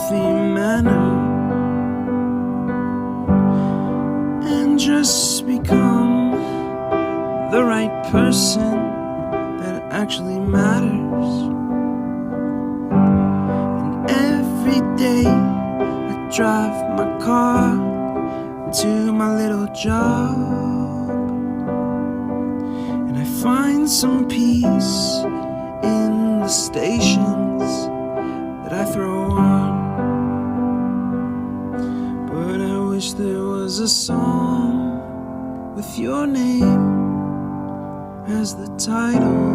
healthy manner and just become the right person that actually matters. And every day I drive my car to my little job, and I find some peace in the stations that I throw on. But I wish there was a song with your name as the title.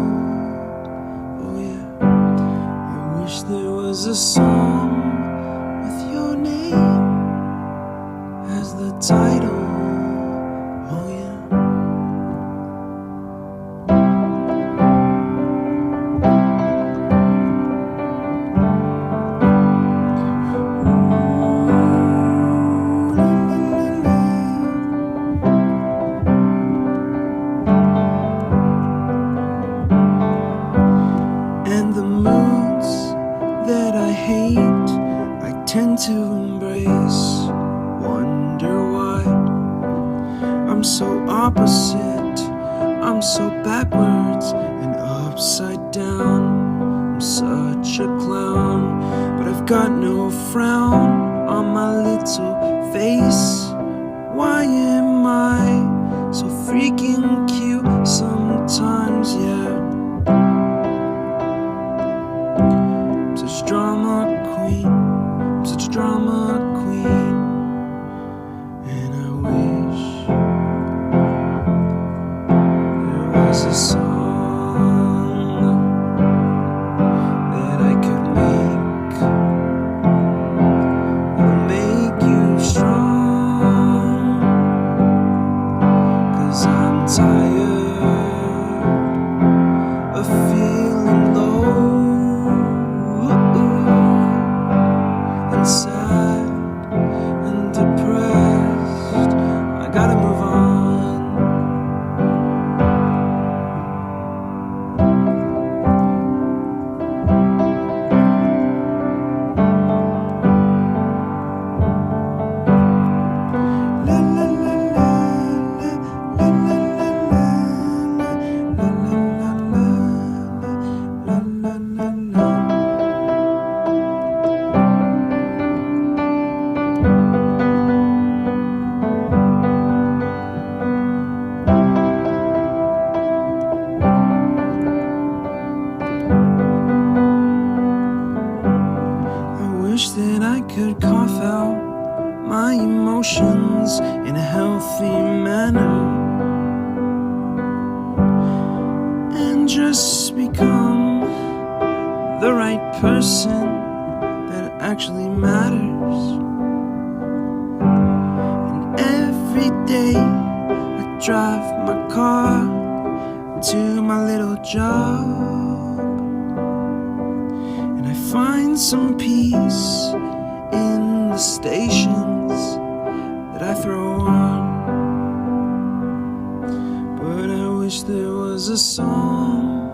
Oh yeah, I wish there was a song with your name as the title. Oh yeah. And the moods that I hate, I tend to embrace. Wonder why I'm so opposite, I'm so backwards and upside down. I'm such a clown, but I've got no frown on my little face. Why am I so freaking cute sometimes, yeah? I'm such a drama queen, I'm such a drama queen. And I wish there was a song that I could make that'll make you strong. 'Cause I'm tired of feeling low and sad and depressed. I gotta move on. La la la la la la la la la la la. I wish that I could cough out my emotions in a healthy manner and just become the right person that actually matters. And every day I drive my car to my little job, and I find some peace in the stations that I throw on. But I wish there was a song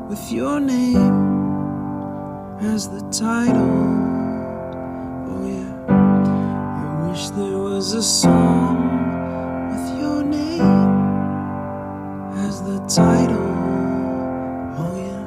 with your name as the title. Oh yeah, I wish there was a song with your name as the title. Oh yeah.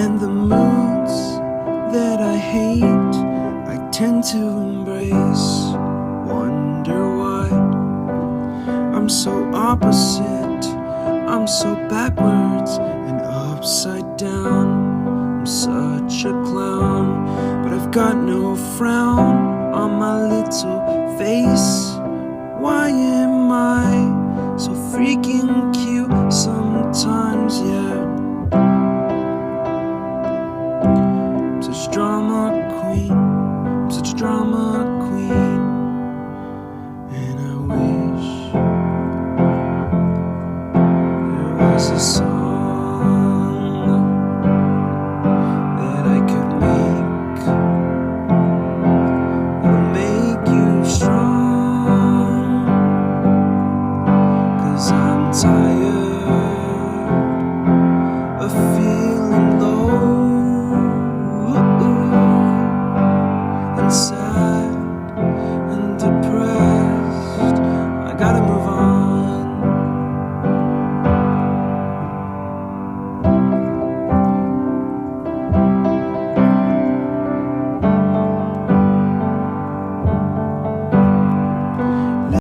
And the moods that I hate, I tend to embrace. Wonder why I'm so opposite, I'm so backwards and upside down. I'm such a clown, but I've got no frown on my little face.